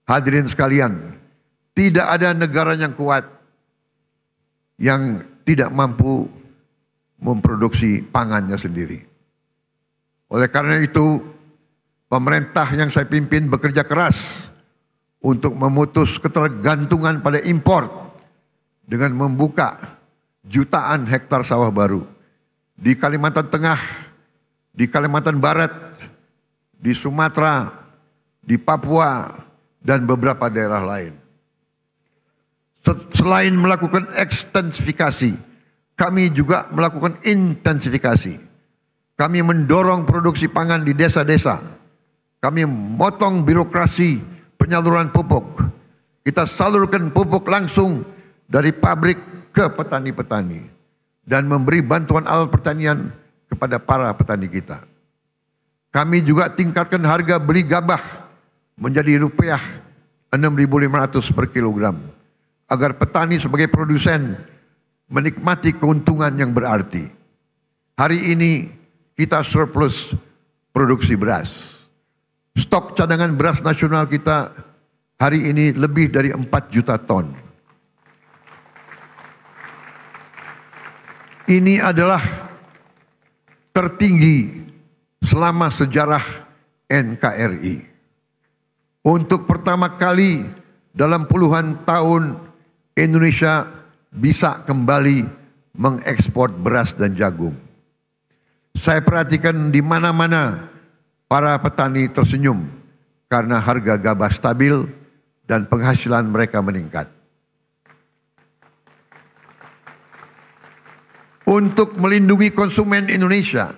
Hadirin sekalian, tidak ada negara yang kuat yang tidak mampu memproduksi pangannya sendiri. Oleh karena itu, pemerintah yang saya pimpin bekerja keras untuk memutus ketergantungan pada impor dengan membuka jutaan hektar sawah baru di Kalimantan Tengah, di Kalimantan Barat, di Sumatera, di Papua, dan beberapa daerah lain. Selain melakukan ekstensifikasi, kami juga melakukan intensifikasi. Kami mendorong produksi pangan di desa-desa. Kami memotong birokrasi penyaluran pupuk. Kita salurkan pupuk langsung dari pabrik ke petani-petani dan memberi bantuan alat pertanian kepada para petani kita. Kami juga tingkatkan harga beli gabah menjadi rupiah 6.500 per kilogram agar petani sebagai produsen menikmati keuntungan yang berarti. Hari ini kita surplus produksi beras. Stok cadangan beras nasional kita hari ini lebih dari 4 juta ton. Ini adalah tertinggi selama sejarah NKRI. Untuk pertama kali dalam puluhan tahun Indonesia bisa kembali mengekspor beras dan jagung. Saya perhatikan di mana-mana para petani tersenyum karena harga gabah stabil dan penghasilan mereka meningkat. Untuk melindungi konsumen Indonesia,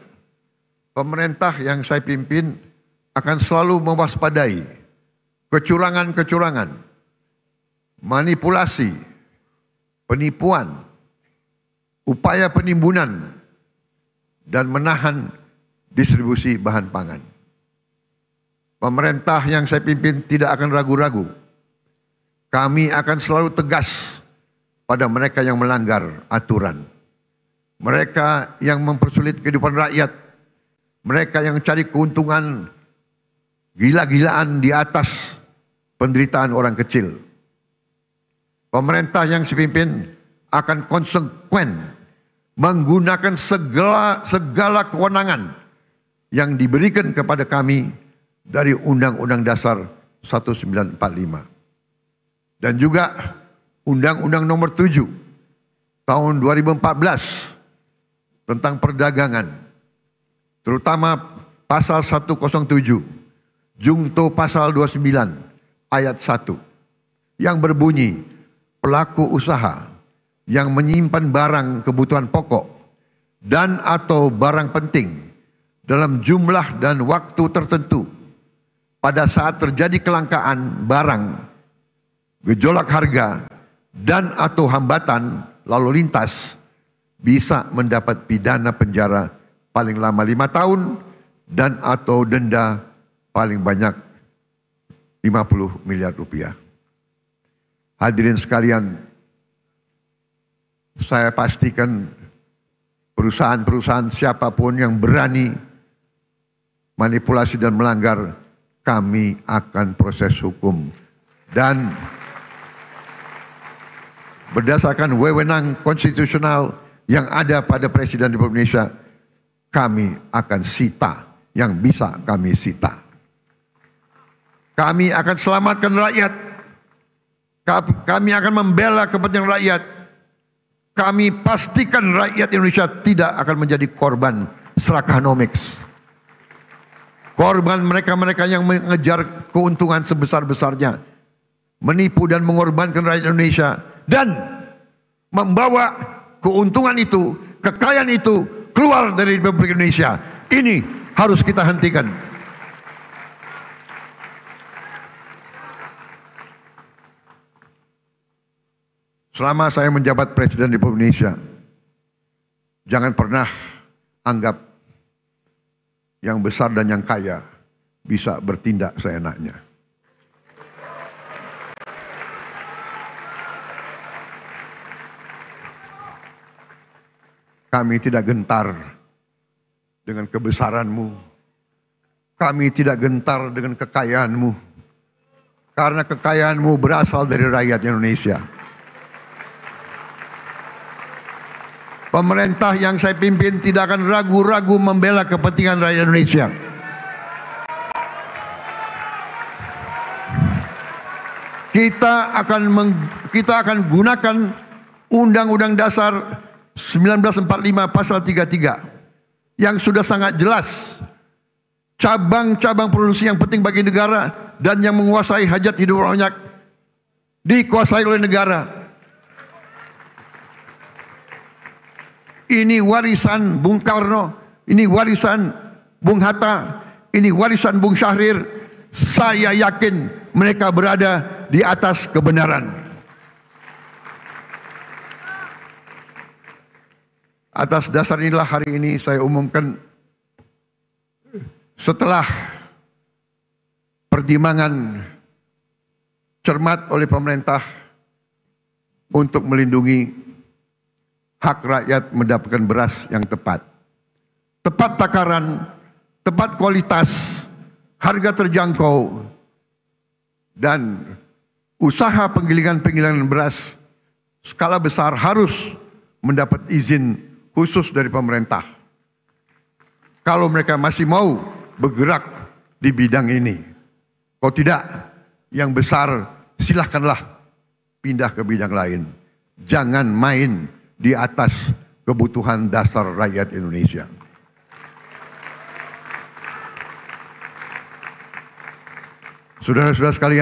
pemerintah yang saya pimpin akan selalu mewaspadai kecurangan-kecurangan, manipulasi, penipuan, upaya penimbunan, dan menahan distribusi bahan pangan. Pemerintah yang saya pimpin tidak akan ragu-ragu. Kami akan selalu tegas pada mereka yang melanggar aturan. Mereka yang mempersulit kehidupan rakyat. Mereka yang cari keuntungan gila-gilaan di atas penderitaan orang kecil. Pemerintah yang saya pimpin akan konsekuen menggunakan segala kewenangan yang diberikan kepada kami dari Undang-Undang Dasar 1945 dan juga Undang-Undang Nomor 7 tahun 2014 tentang perdagangan, terutama pasal 107, Jungto pasal 29 ayat 1 yang berbunyi pelaku usaha yang menyimpan barang kebutuhan pokok dan atau barang penting dalam jumlah dan waktu tertentu pada saat terjadi kelangkaan barang, gejolak harga, dan atau hambatan lalu lintas bisa mendapat pidana penjara paling lama 5 tahun dan atau denda paling banyak 50 miliar rupiah. Hadirin sekalian, saya pastikan perusahaan-perusahaan siapapun yang berani manipulasi dan melanggar, kami akan proses hukum. Dan berdasarkan wewenang konstitusional yang ada pada Presiden Republik Indonesia, kami akan sita yang bisa kami sita. Kami akan selamatkan rakyat. Kami akan membela kepentingan rakyat. Kami pastikan rakyat Indonesia tidak akan menjadi korban serakanomics. Korban mereka-mereka yang mengejar keuntungan sebesar-besarnya, menipu dan mengorbankan rakyat Indonesia, dan membawa keuntungan itu, kekayaan itu keluar dari Republik Indonesia. Ini harus kita hentikan. Selama saya menjabat Presiden Republik Indonesia, jangan pernah anggap yang besar dan yang kaya bisa bertindak seenaknya. Kami tidak gentar dengan kebesaranmu. Kami tidak gentar dengan kekayaanmu. Karena kekayaanmu berasal dari rakyat Indonesia. Pemerintah yang saya pimpin tidak akan ragu-ragu membela kepentingan rakyat Indonesia. Kita akan gunakan Undang-Undang Dasar 1945 pasal 33 yang sudah sangat jelas cabang-cabang produksi yang penting bagi negara dan yang menguasai hajat hidup banyak dikuasai oleh negara. Ini warisan Bung Karno, ini warisan Bung Hatta, ini warisan Bung Syahrir. Saya yakin mereka berada di atas kebenaran. Atas dasar inilah hari ini saya umumkan, setelah pertimbangan cermat oleh pemerintah untuk melindungi hak rakyat mendapatkan beras yang tepat. Tepat takaran, tepat kualitas, harga terjangkau, dan usaha penggilingan beras skala besar harus mendapat izin khusus dari pemerintah. Kalau mereka masih mau bergerak di bidang ini. Kalau tidak, yang besar silahkanlah pindah ke bidang lain. Jangan main di atas kebutuhan dasar rakyat Indonesia. Saudara-saudara sekalian,